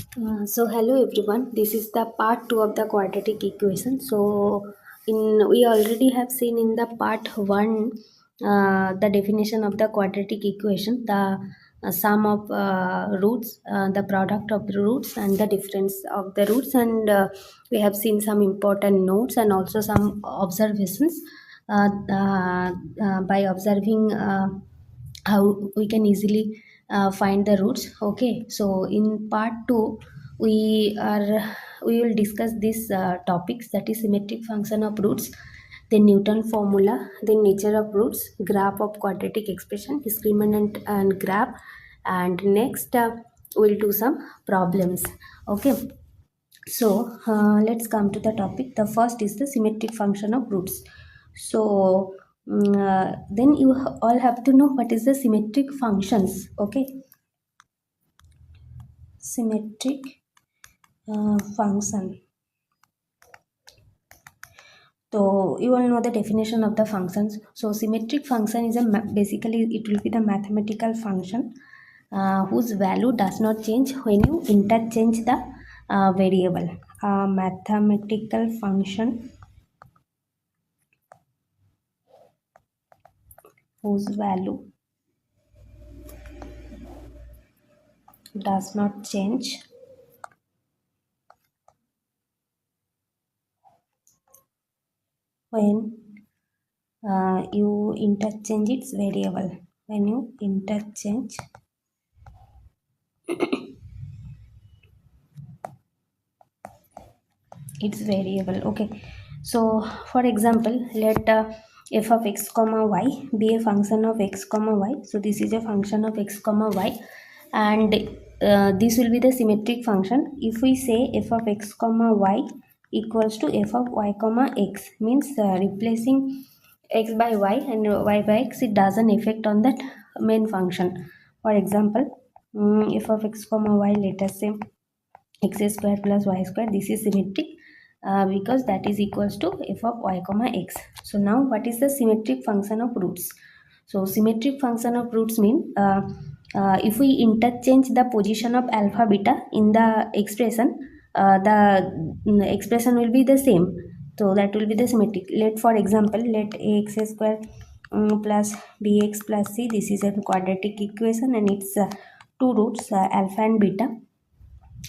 So hello everyone, this is the part 2 of the quadratic equation. So in we already have seen in the part 1 the definition of the quadratic equation, the sum of roots, the product of the roots and the difference of the roots, and we have seen some important notes and also some observations by observing how we can easily find the roots. Okay, so in part 2 we will discuss these topics, that is symmetric function of roots, then Newton formula, then nature of roots, graph of quadratic expression, discriminant and graph, and next we'll do some problems. Okay, so let's come to the topic. The first is the symmetric function of roots. So then you all have to know what is the symmetric functions. Okay, symmetric function. So you all know the definition of the functions. So symmetric function is basically it will be the mathematical function whose value does not change when you interchange the variable. Mathematical function whose value does not change when you interchange its variable. When you interchange its variable. Okay, so for example, let f of x comma y be a function of x comma y. So this is a function of x comma y, and this will be the symmetric function if we say f of x comma y equals to f of y comma x, means replacing x by y and y by x, it doesn't affect on that main function. For example, f of x comma y, let us say x square plus y square, this is symmetric because that is equals to f of y comma x. So now what is the symmetric function of roots? So symmetric function of roots mean if we interchange the position of alpha beta in the expression, the expression will be the same. So that will be the symmetric. Let for example, let ax square plus bx plus c, this is a quadratic equation and it's two roots, alpha and beta.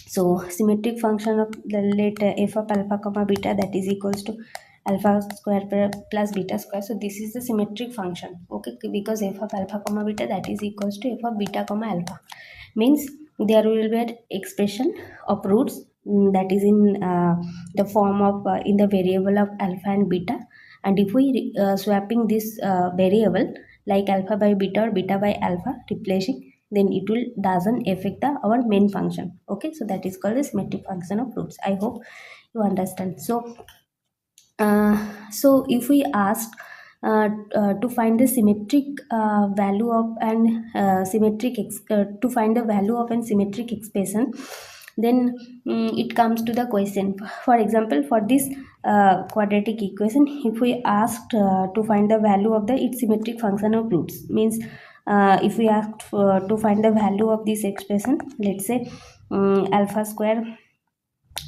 So symmetric function of the let f of alpha comma beta, that is equals to alpha square plus beta square. So this is the symmetric function. Okay, because f of alpha comma beta, that is equals to f of beta comma alpha, means there will be an expression of roots, that is in the form of in the variable of alpha and beta. And if we swapping this variable like alpha by beta or beta by alpha, replacing, then it will doesn't affect our main function. Okay, so that is called the symmetric function of roots. I hope you understand. So if we ask to find the symmetric value of an to find the value of an symmetric expression, then it comes to the question. For example, for this quadratic equation, if we asked to find the value of the its symmetric function of roots, means if we asked to find the value of this expression, let's say alpha square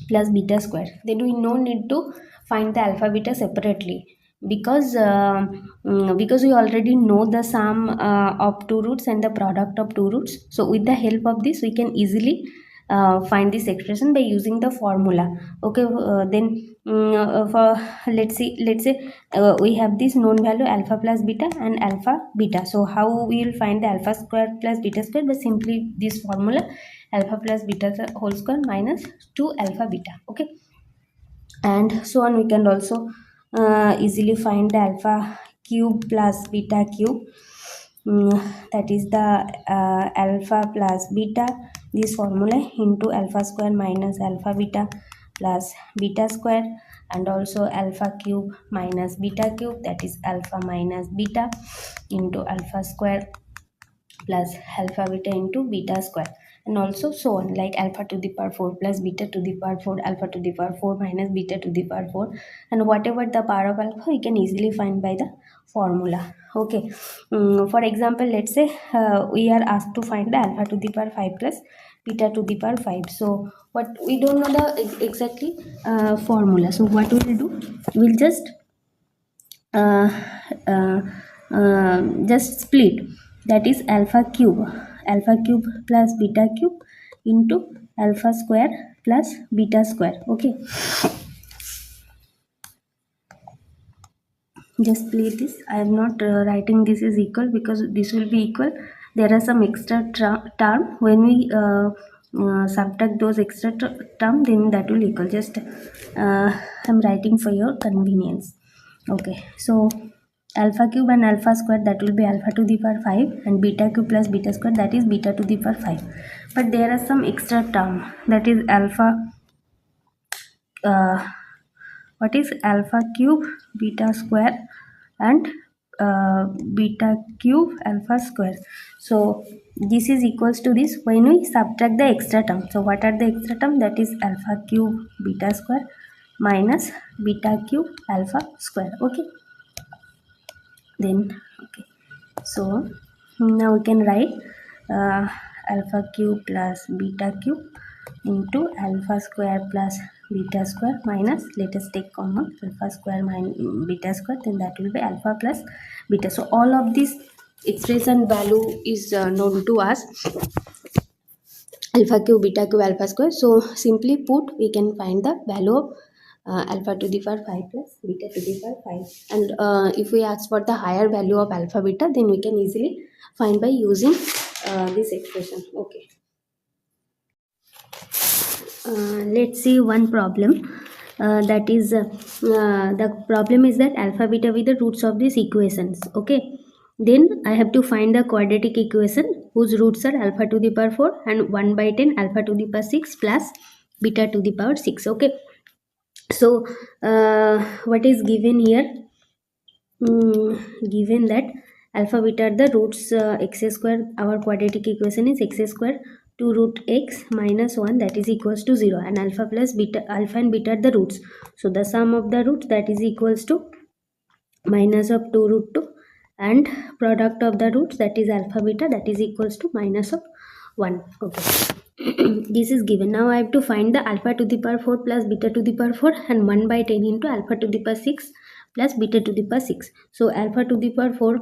plus beta square, then we no need to find the alpha beta separately, because we already know the sum of two roots and the product of two roots. So with the help of this, we can easily find this expression by using the formula. Okay, then for let's say we have this known value alpha plus beta and alpha beta. So how we will find the alpha square plus beta square? By simply this formula, alpha plus beta whole square minus 2 alpha beta. Okay, and so on. We can also easily find the alpha cube plus beta cube. That is the alpha plus beta, this formula, into alpha square minus alpha beta plus beta square, and also alpha cube minus beta cube, that is alpha minus beta, into alpha square plus alpha beta into beta square, and also so on, like alpha to the power 4 plus beta to the power 4, alpha to the power 4 minus beta to the power 4, and whatever the power of alpha we can easily find by the formula. Okay, for example, let's say we are asked to find the alpha to the power 5 plus beta to the power 5. So what we don't know the exactly formula. So what we will do, we'll uh, uh, just split, that is alpha cube plus beta cube into alpha square plus beta square. Okay, just split this. I am not writing this is equal because this will be equal. There are some extra term. When we subtract those extra term, then that will equal. Just I'm writing for your convenience. Okay, so alpha cube and alpha square, that will be alpha to the power 5, and beta cube plus beta square, that is beta to the power 5. But there are some extra term, that is alpha uh, what is alpha cube beta square and beta cube alpha square. So this is equals to this when we subtract the extra term. So what are the extra term? That is alpha cube beta square minus beta cube alpha square. Okay, then okay, so now we can write uh, alpha cube plus beta cube into alpha square plus beta square minus, let us take common, alpha square minus beta square, then that will be alpha plus beta. So all of this expression value is known to us, alpha cube beta cube alpha square. So simply put, we can find the value of alpha to the power 5 plus beta to the power 5. And if we ask for the higher value of alpha beta, then we can easily find by using this expression. Okay, let's see one problem. That is the problem is that alpha beta with the roots of these equations. Okay, then I have to find the quadratic equation whose roots are alpha to the power 4 and 1 by 10 alpha to the power 6 plus beta to the power 6. Okay, so what is given here? Given that alpha beta are the roots, x square, our quadratic equation is x square 2 root x minus 1, that is equals to 0, and alpha plus beta, alpha and beta are the roots. So the sum of the roots, that is equals to minus of 2 root 2, and product of the roots, that is alpha beta, that is equals to minus of 1. Okay, this is given. Now I have to find the alpha to the power 4 plus beta to the power 4 and 1 by 10 into alpha to the power 6 plus beta to the power 6. So alpha to the power 4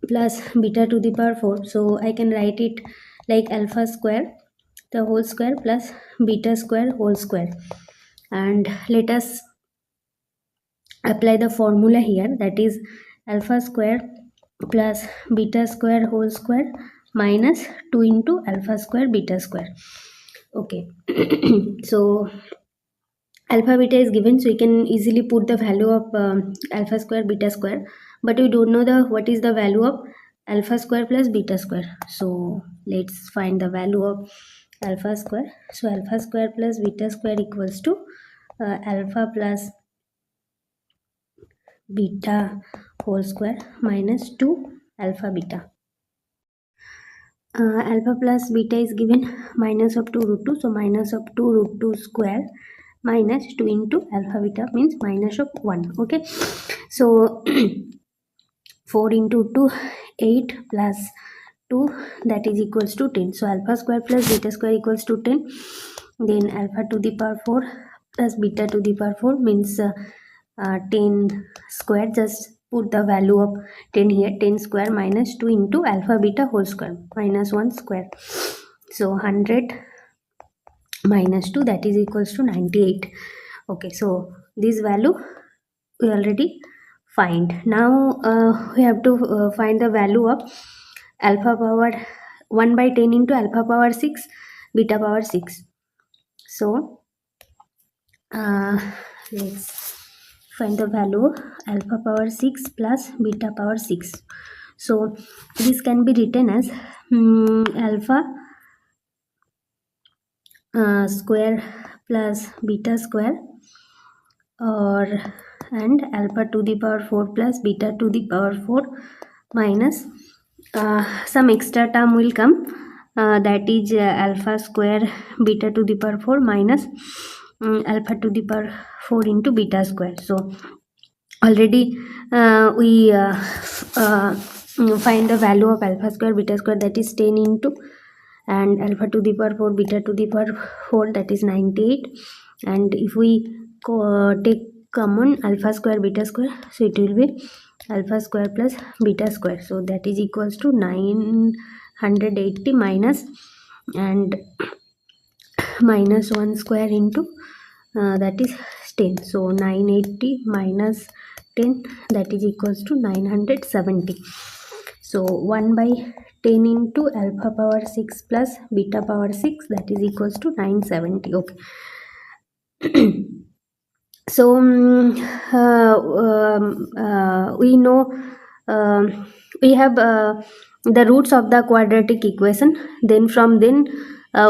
plus beta to the power 4. So I can write it like alpha square the whole square plus beta square whole square. And let us apply the formula here, that is alpha square plus beta square whole square minus 2 into alpha square beta square. Okay, so alpha beta is given, so you can easily put the value of alpha square beta square, but we don't know the what is the value of alpha square plus beta square. So let's find the value of alpha square. So alpha square plus beta square equals to alpha plus beta whole square minus 2 alpha beta. Alpha plus beta is given minus of 2 root 2, so minus of 2 root 2 square minus 2 into alpha beta means minus of 1. Okay, so 4 into 2 8 plus 2, that is equals to 10. So alpha square plus beta square equals to 10. Then alpha to the power 4 plus beta to the power 4 means 10 square. Just put the value of 10 here, 10 square minus 2 into alpha beta whole square minus 1 square. So 100 minus 2, that is equals to 98. Okay, so this value we already find. Now we have to find the value of alpha power 1 by 10 into alpha power 6 beta power 6. So let's find the value alpha power 6 plus beta power 6. So this can be written as alpha square plus beta square, or and alpha to the power 4 plus beta to the power 4 minus some extra term will come, that is alpha square beta to the power 4 minus alpha to the power 4 into beta square. So already we find the value of alpha square beta square, that is 10 into and alpha to the power 4 beta to the power 4, that is 98. And if we take common alpha square beta square, so it will be alpha square plus beta square, so that is equals to 980 minus and minus 1 square into that is 10, so 980 minus 10, that is equals to 970. So 1 by 10 into alpha power 6 plus beta power 6, that is equals to 970. Okay. So we know we have the roots of the quadratic equation, then from then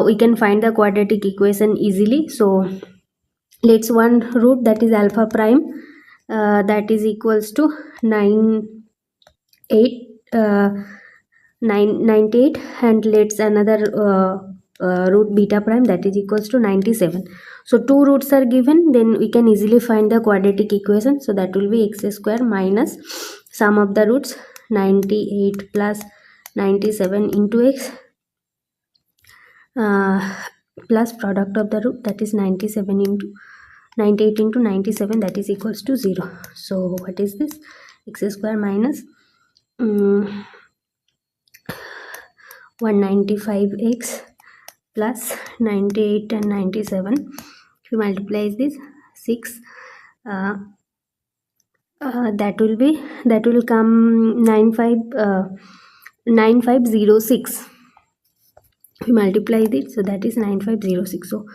we can find the quadratic equation easily. So let's one root, that is alpha prime, that is equals to 9 8 98, and let's another root beta prime, that is equals to 97. So two roots are given, then we can easily find the quadratic equation. So that will be x square minus sum of the roots 98 plus 97 into x plus product of the root, that is 97 into 98 into 97, that is equals to 0. So what is this? X square minus 195x plus 98 and 97. If you multiply this 6, that will come 9506. If you multiply this, so that is 9506. So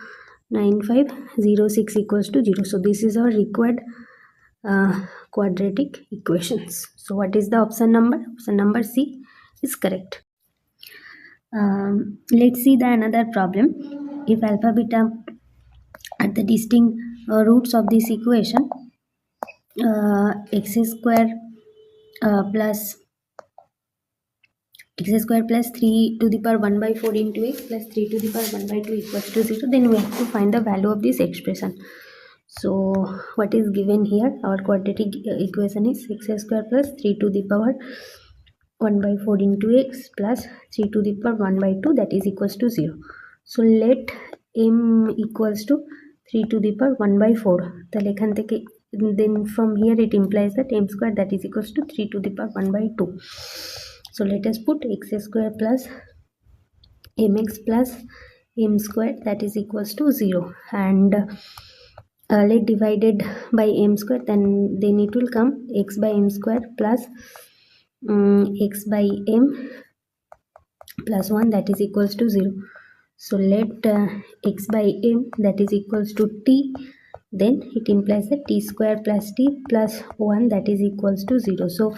9506 equals to 0. So this is our required quadratic equations. So what is the option number? Option number C is correct. Let's see the another problem. If alpha beta are the distinct roots of this equation, x square plus 3 to the power 1 by 4 into x plus 3 to the power 1 by 2 equals to 0, then we have to find the value of this expression. So what is given here? Our quadratic equation is x square plus 3 to the power 1 by 4 into x plus 3 to the power 1 by 2, that is equals to 0. So let m equals to 3 to the power 1 by 4. Then from here it implies that m square, that is equals to 3 to the power 1 by 2. So let us put x square plus mx plus m square, that is equals to 0, and let divided by m square, then it will come x by m square plus x by m plus 1, that is equals to 0. So let x by m, that is equals to t, then it implies that t square plus t plus 1, that is equals to 0. So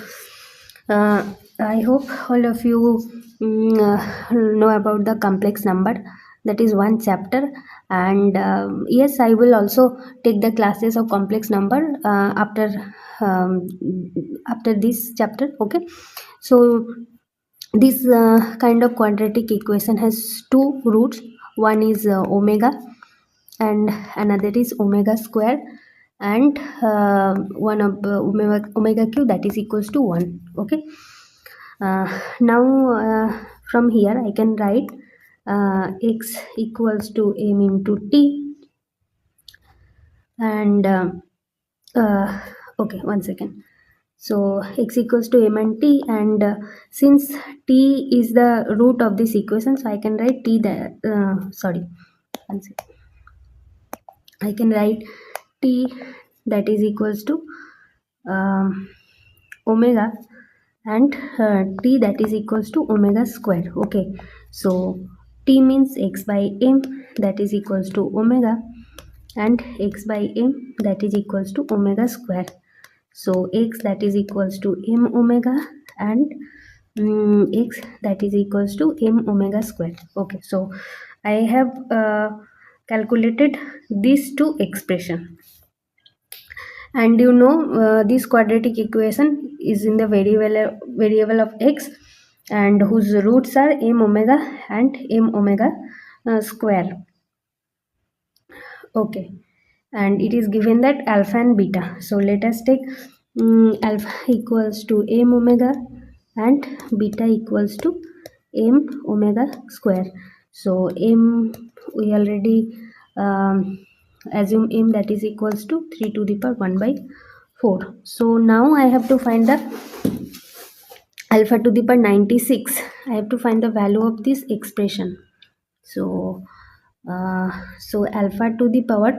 I hope all of you know about the complex number. That is one chapter, and yes, I will also take the classes of complex number after this chapter. Okay, so this kind of quadratic equation has two roots. One is omega and another is omega square, and one of omega cube, that is equals to 1. Okay, now from here I can write x equals to m into t, and okay, one second. So x equals to m and t, and since t is the root of this equation, so I can write t there. Sorry, one second. I can write t, that is equals to omega, and t, that is equals to omega square. Okay, so t means x by m, that is equals to omega, and x by m, that is equals to omega square. So x, that is equals to m omega, and x, that is equals to m omega square. Okay, so I have calculated these two expression, and you know this quadratic equation is in the variable of x, and whose roots are m omega and m omega square. Okay, and it is given that alpha and beta. So let us take alpha equals to m omega and beta equals to m omega square. So m, we already assume m, that is equals to 3 to the power 1 by 4. So now I have to find the alpha to the power 96. I have to find the value of this expression. So alpha to the power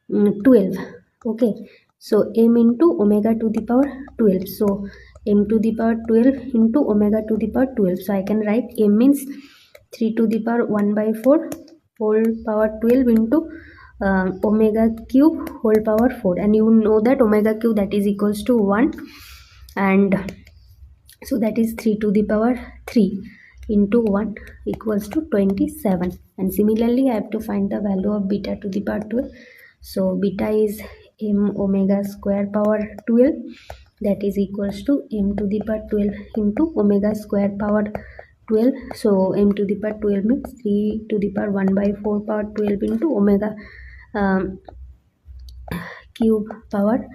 12. Okay, so m into omega to the power 12. So m to the power 12 into omega to the power 12. So I can write m means 3 to the power 1 by 4 whole power 12 into omega cube whole power 4. And you know that omega cube, that is equals to 1, and so that is 3 to the power 3 into 1 equals to 27. And similarly I have to find the value of beta to the power 12. So beta is m omega square power 12, that is equals to m to the power 12 into omega square power 12. So m to the power 12 means 3 to the power 1 by 4 power 12 into omega um, cube power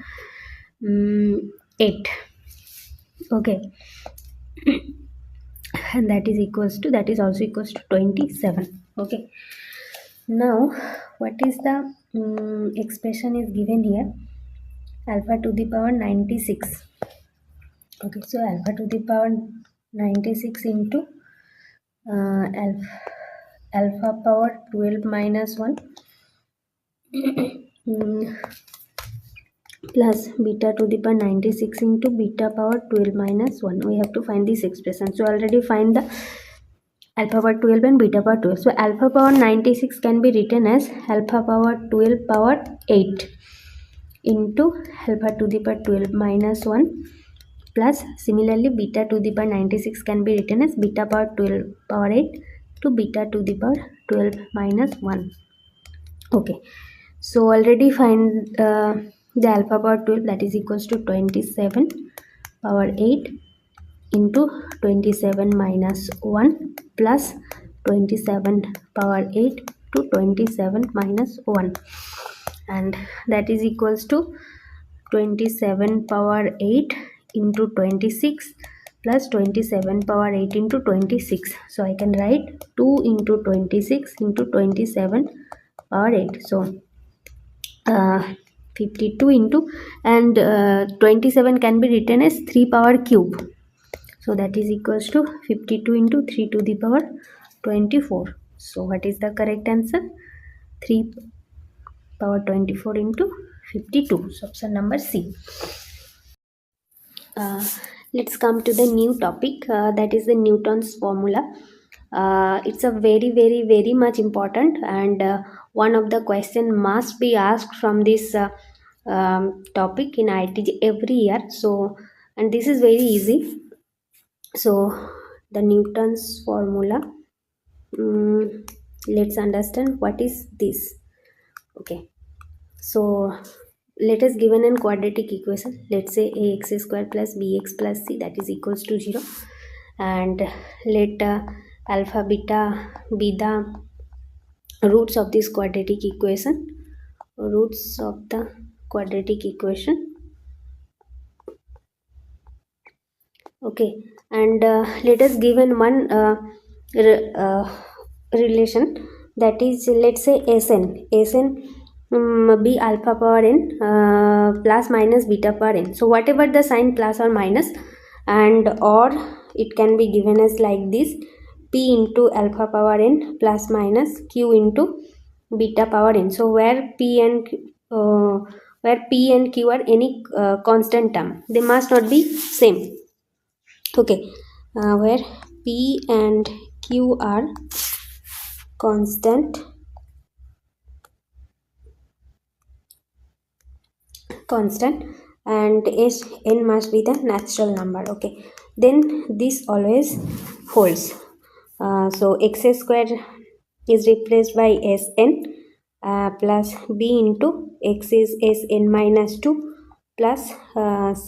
8. Okay, and that is equals to, that is also equals to 27. Okay, now what is the expression is given here, alpha to the power 96. Okay, so alpha to the power 96 into alpha power 12 minus 1 plus beta to the power 96 into beta power 12 minus 1. We have to find this expression. So already find the alpha power 12 and beta power 12. So alpha power 96 can be written as alpha power 12 power 8 into alpha to the power 12 minus 1 plus, similarly beta to the power 96 can be written as beta power 12 power 8 to beta to the power 12 minus 1. Okay, so already find the alpha power 12, that is equals to 27 power 8 into 27 minus 1 plus 27 power 8 to 27 minus 1, and that is equals to 27 power 8 into 26 plus 27 power 8 into 26. So I can write 2 into 26 into 27 power 8. So 52 into, and 27 can be written as 3 power cube. So that is equals to 52 into 3 to the power 24. So what is the correct answer? 3 power 24 into 52. So option number C. Let's come to the new topic, that is the Newton's formula. It's a very much important, and one of the question must be asked from this topic in IIT every year. So, and this is very easy. So the Newton's formula, let's understand what is this. Okay, so let us given an quadratic equation. Let's say ax square plus bx plus c, that is equals to 0, and let alpha beta be the roots of this quadratic equation. Roots of the quadratic equation. Okay, and let us given one relation, that is, let's say Sn be alpha power n plus minus beta power n. So whatever the sign plus or minus, and or it can be given as like this, p into alpha power n plus minus q into beta power n. So where p and q are any constant term, they must not be same. Okay, where p and q are constant and n must be the natural number. Okay, then this always holds. So x square is replaced by Sn plus b into x is Sn minus 2 plus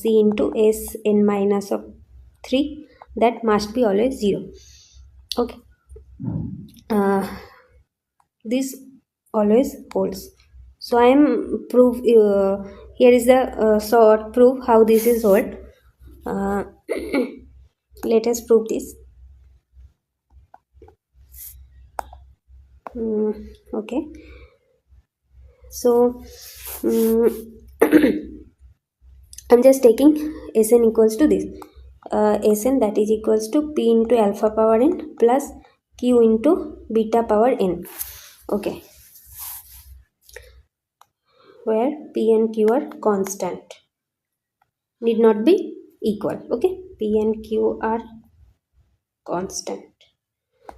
c into Sn minus of 3, that must be always 0. Okay, this always holds. So I am proof, here is the short proof how this is hold. Let us prove this. Okay, so I'm just taking Sn equals to this. Sn, that is equals to P into alpha power n plus Q into beta power n. Okay, where P and Q are constant, need not be equal. Okay, P and Q are constant.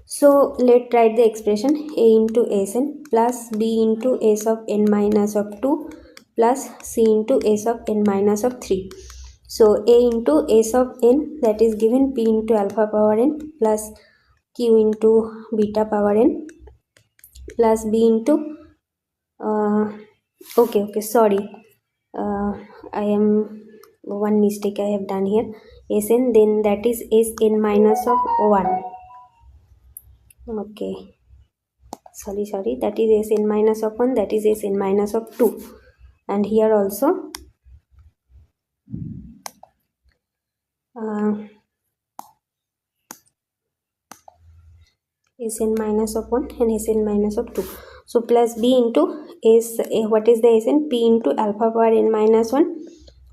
So let's write the expression A into Sn plus B into S of n minus of 2 plus C into S of n minus of 3. So A into S of n, that is given P into alpha power n plus Q into beta power n plus B into okay, sorry, I am one mistake I have done here. Sn, then that is Sn minus of 1. Okay, sorry, that is Sn minus of 1, that is Sn minus of 2, and here also Sn minus of 1 and Sn minus of 2. So plus B into what is the Sn? P into alpha power n minus 1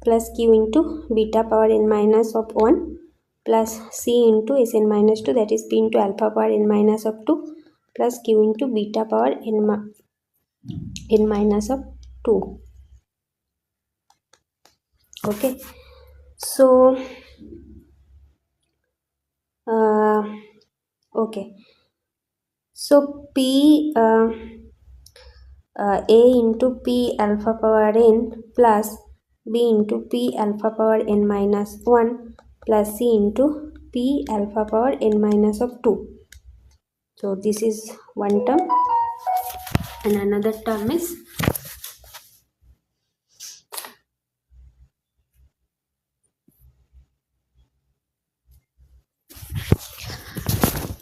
plus Q into beta power n minus of 1 plus C into Sn minus 2, that is P into alpha power n minus of 2 plus Q into beta power n minus of 2. Okay, so okay, so P A into P alpha power n plus B into P alpha power n minus 1 plus C into P alpha power n minus of 2. So this is one term, and another term is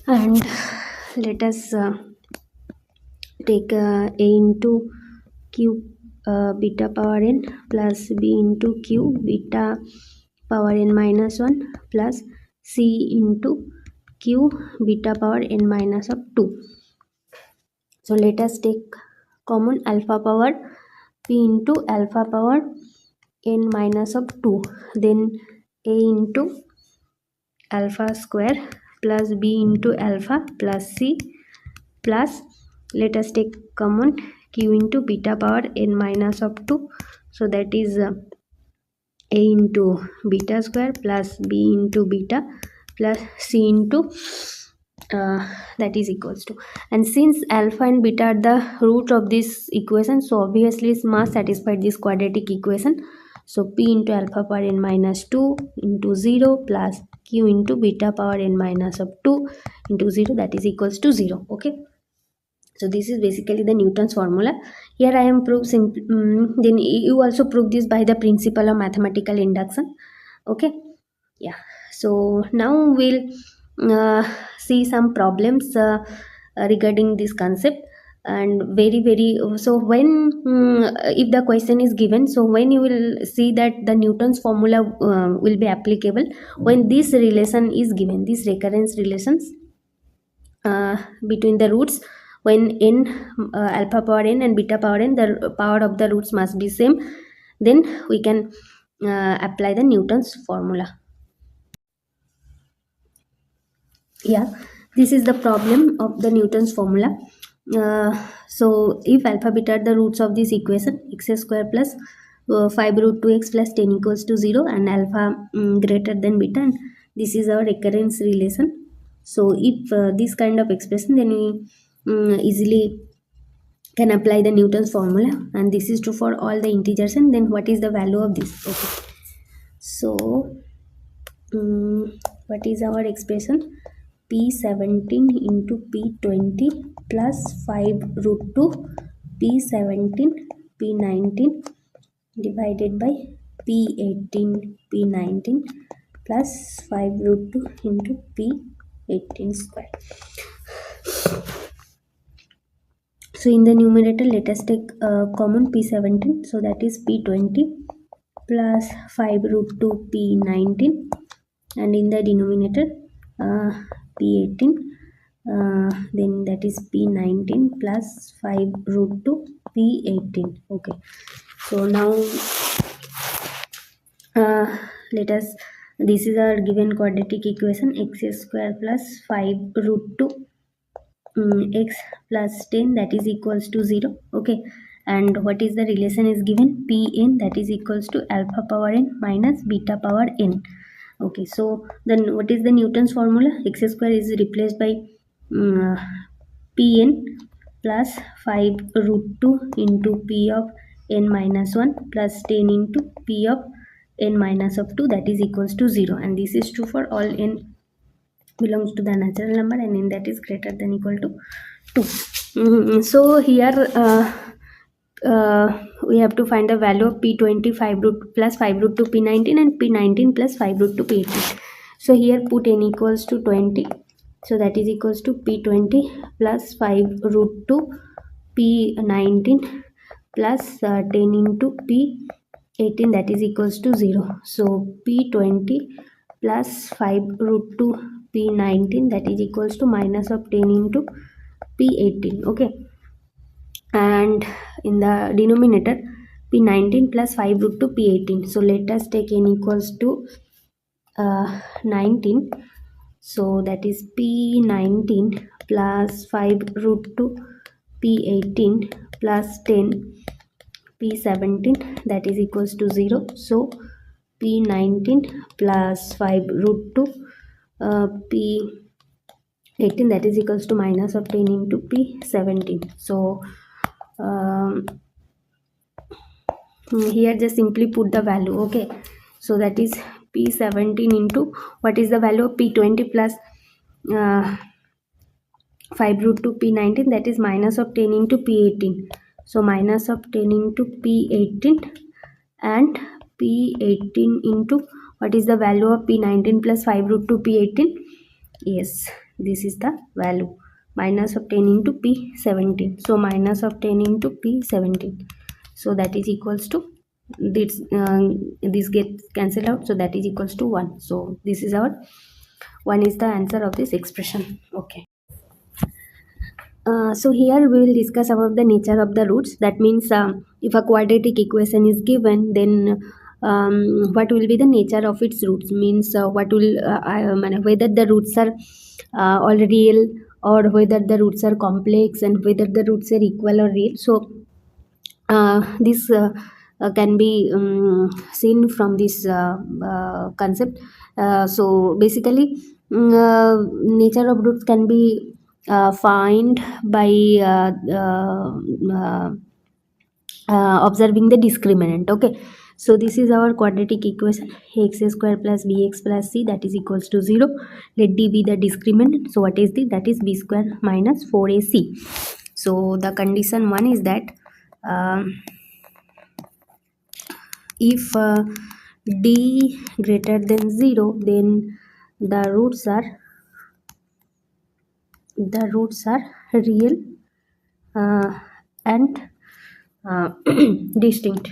and let us take A into Q beta power n plus B into Q beta power n minus 1 plus C into Q beta power n minus of 2. So let us take common alpha power P into alpha power n minus of 2, then A into alpha square plus B into alpha plus C plus, let us take common Q into beta power n minus of 2, so that is A into beta square plus B into beta plus C into that is equals to, and since alpha and beta are the root of this equation, so obviously it must satisfy this quadratic equation. So P into alpha power n minus 2 into 0 plus Q into beta power n minus of 2 into 0, that is equals to 0. Okay, so this is basically the Newton's formula. Here I am proof then you also prove this by the principle of mathematical induction. Okay, yeah, so now we'll see some problems regarding this concept, and very so when if the question is given, so when you will see that the Newton's formula will be applicable when this relation is given, this recurrence relations between the roots, when n alpha power n and beta power n, the power of the roots must be same, then we can apply the Newton's formula. Yeah, this is the problem of the Newton's formula. So if alpha beta are the roots of this equation, x square plus 5 root 2x plus 10 equals to 0, and alpha greater than beta, and this is our recurrence relation. So if this kind of expression, then we easily can apply the Newton's formula, and this is true for all the integers. And then what is the value of this? Okay, so what is our expression? P17 into P20 plus 5 root 2 P17 P19 divided by P18 P19 plus 5 root 2 into P18 square. So in the numerator, let us take common P17, so that is P20 plus 5 root 2 P19, and in the denominator P18 then that is p19 plus 5 root 2 p18. Okay, so now uh, let us, this is our given quadratic equation, x square plus 5 root 2 x plus 10 that is equals to 0. Okay, and what is the relation is given, pn that is equals to alpha power n minus beta power n. Okay, so then what is the Newton's formula? X square is replaced by um, pn plus 5 root 2 into p of n minus 1 plus 10 into p of n minus of 2 that is equals to 0, and this is true for all n belongs to the natural number and n that is greater than equal to 2. So here we have to find the value of p20 5 root plus 5 root 2 p19 and p19 plus 5 root 2 p18. So here put n equals to 20, so that is equals to p20 plus 5 root 2 p19 plus 10 into p18 that is equals to 0. So p20 plus 5 root 2 p19 that is equals to minus of 10 into p18. Okay, and in the denominator p19 plus 5 root 2 p18. So let us take n equals to 19. So that is p19 plus 5 root 2 p18 plus 10 p17 that is equals to 0. So p19 plus 5 root 2 p18 that is equals to minus of 10 into p17. So here just simply put the value. Okay, so that is p17 into what is the value of p20 plus 5 root 2 p19, that is minus of 10 into p18. So minus of 10 into p18 and p18 into what is the value of p19 plus 5 root 2 p18. Yes, this is the value, minus of 10 into p17. So minus of 10 into p17, so that is equals to this gets cancelled out, so that is equals to 1. So this is our 1 is the answer of this expression. Okay, so here we will discuss about the nature of the roots. That means if a quadratic equation is given, then what will be the nature of its roots, means what will whether the roots are all real or whether the roots are complex and whether the roots are equal or real. So this can be seen from this concept. So basically nature of roots can be find by observing the discriminant. Okay, so this is our quadratic equation, x square plus bx plus c that is equals to 0. Let d be the discriminant. So what is the, that is b square minus 4ac. So the condition 1 is that if d greater than 0, then the roots are real and distinct,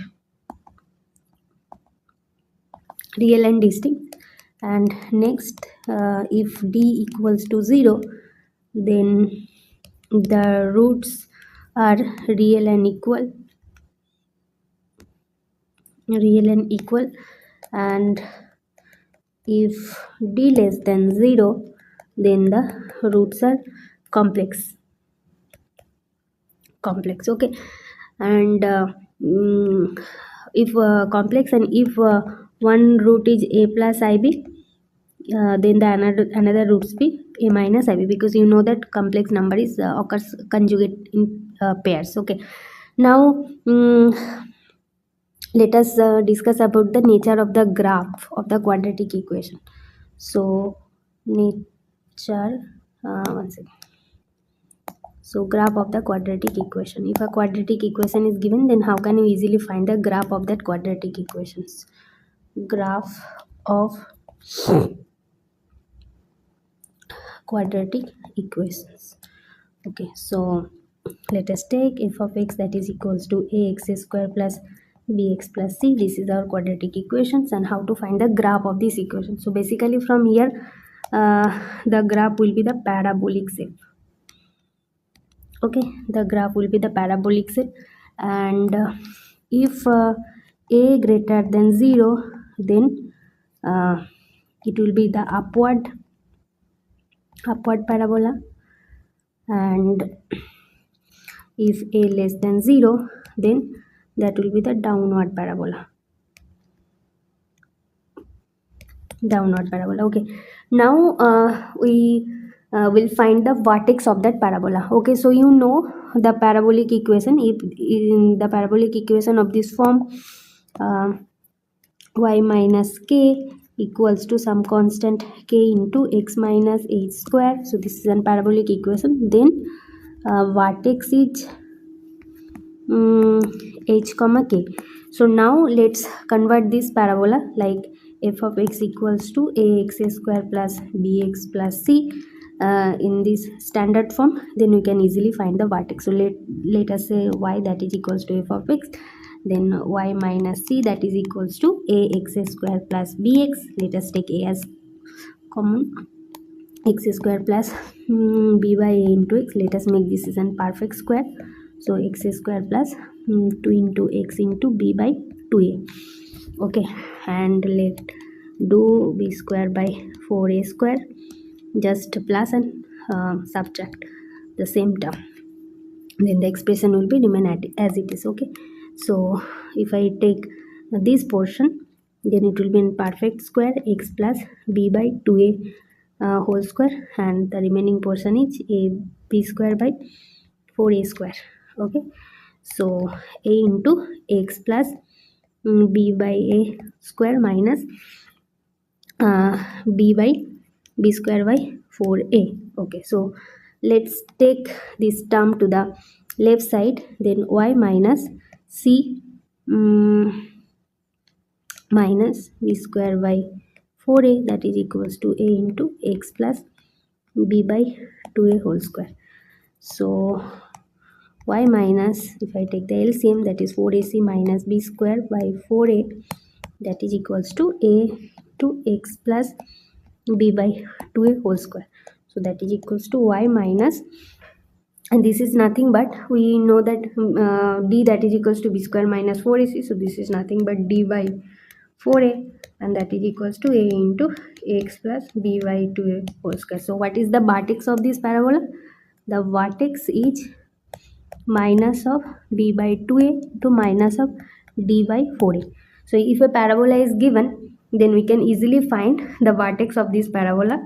real and distinct. And next, if d equals to 0, then the roots are real and equal, and if d less than 0, then the roots are complex. Okay, and if complex, and if one root is a plus ib, then the another roots be a minus ib, because you know that complex number is occurs conjugate in pairs. Okay, now let us discuss about the nature of the graph of the quadratic equation. So nature, one second. So graph of the quadratic equation. If a quadratic equation is given, then how can you easily find the graph of that quadratic equations? Graph of quadratic equations. Okay, so let us take f of x that is equals to ax square plus bx plus c. This is our quadratic equations, and how to find the graph of this equation. So basically from here the graph will be the parabolic shape. Okay, the graph will be the parabolic shape, and if a greater than 0, then it will be the upward parabola, and if a less than 0, then that will be the downward parabola. Okay, now we will find the vertex of that parabola. Okay, so you know the parabolic equation. If in the parabolic equation of this form, uh, y minus k equals to some constant k into x minus h square. So this is a parabolic equation. Then vertex is h comma k. So now let's convert this parabola, like f of x equals to ax square plus bx plus c in this standard form. Then we can easily find the vertex. So let us say y that is equals to f of x, then y minus c that is equals to ax square plus bx. Let us take a as common, x square plus b by a into x. Let us make this is an perfect square. So x square plus 2 into x into b by 2a. Okay, and let do b square by 4a square, just plus and subtract the same term, then the expression will be remain as it is. Okay, so if I take this portion, then it will be in perfect square, x plus b by 2a whole square, and the remaining portion is a b square by 4a square. Okay, so a into x plus b by a square minus uh, b by b square by 4a. Okay, so let's take this term to the left side, then y minus c minus b square by 4a, that is equals to a into x plus b by 2a whole square. So y minus, if I take the LCM, that is 4ac minus b square by 4a, that is equals to a to x plus b by 2a whole square. So that is equals to y minus, and this is nothing but, we know that d that is equals to b square minus 4ac, so this is nothing but d by 4a, and that is equals to a into x plus b by 2a whole square. So what is the vertex of this parabola? The vertex is minus of b by 2a to minus of d by 4a. So if a parabola is given, then we can easily find the vertex of this parabola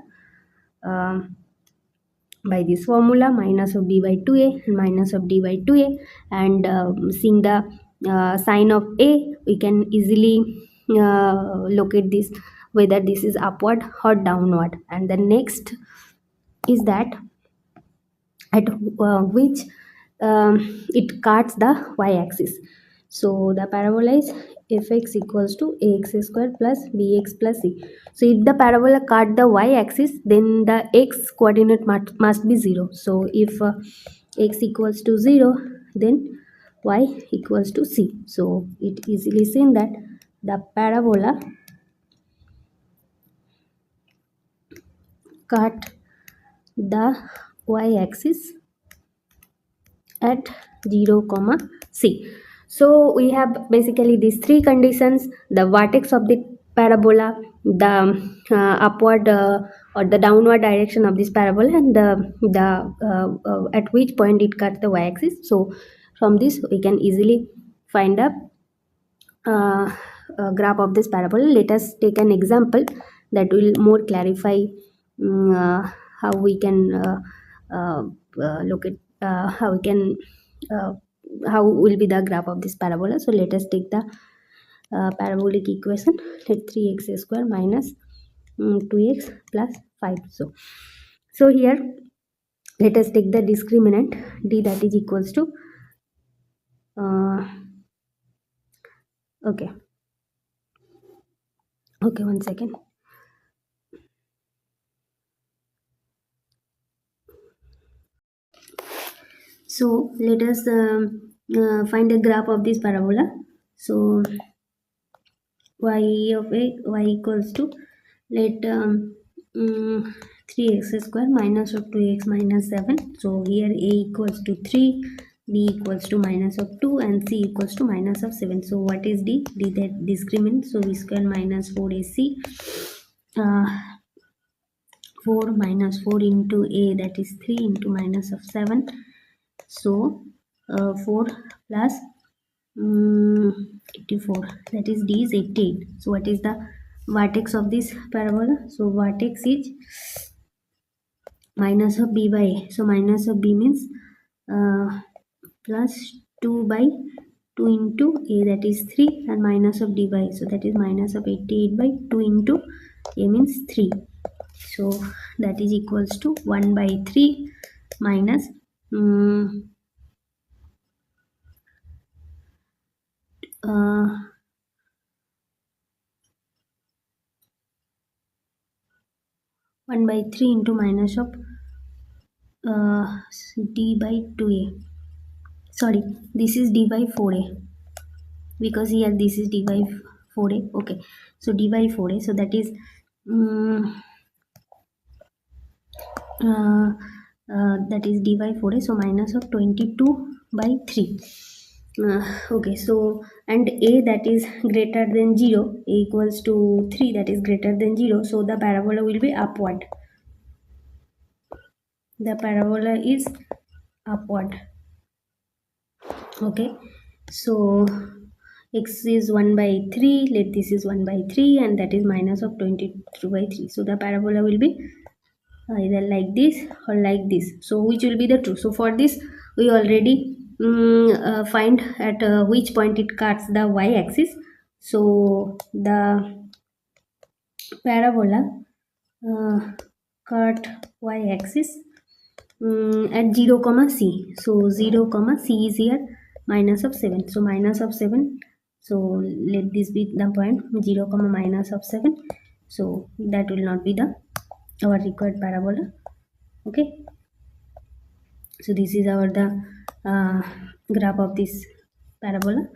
by this formula, minus of b by 2a and minus of d by 2a, and seeing the sign of a, we can easily locate this, whether this is upward or downward. And the next is that at which it cuts the y-axis. So the parabola is fx equals to ax square plus bx plus c. So if the parabola cut the y-axis, then the x coordinate must be 0. So if x equals to 0, then y equals to c. So it easily seen that the parabola cut the y-axis at 0 comma c. So we have basically these three conditions: the vertex of the parabola, the upward or the downward direction of this parabola, and the at which point it cuts the y-axis. So from this we can easily find the graph of this parabola. Let us take an example that will more clarify how we can look at how we can uh, how will be the graph of this parabola. So let us take the parabolic equation. Let 3x square minus 2x plus 5. So here let us take the discriminant d, that is equals to uh, okay, one second. So let us find a graph of this parabola. So y of a, y equals to, let mm, 3x square minus of 2x minus 7. So here a equals to 3, b equals to minus of 2, and c equals to minus of 7. So what is d? D that discriminant. So b square minus 4ac. Uh, 4 minus 4 into a, that is 3 into minus of 7. So 4 plus 84, that is d is 88. So what is the vertex of this parabola? So vertex is minus of b by a. So minus of b means plus 2 by 2 into a, that is 3, and minus of d by a. So that is minus of 88 by 2 into a means 3. So that is equals to 1 by 3 minus 1 by 3 into minus of d by 2a. Sorry, this is d by 4a, because here this is d by 4a. Okay, so d by 4a, so that is that is d by 4a, so minus of 22 by 3. Okay, so and a, that is greater than 0, a equals to 3, that is greater than 0, so the parabola will be upward. The parabola is upward. Okay, so x is 1 by 3, let this is 1 by 3, and that is minus of 22 by 3. So the parabola will be either like this or like this. So which will be the true? So for this we already find at which point it cuts the y-axis. So the parabola cut y-axis at 0 comma c. So 0 comma c is here minus of 7. So minus of 7. So let this be the point 0 comma minus of 7. So that will not be the our required parabola. Okay, so this is our the graph of this parabola.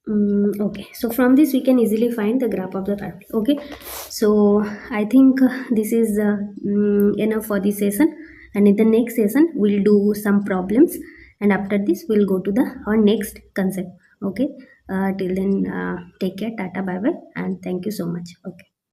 Okay, so from this we can easily find the graph of the parabola. Okay, so I think this is enough for this session, and in the next session we'll do some problems, and after this we'll go to the our next concept. Okay, till then take care, tata, bye bye, and thank you so much. Okay.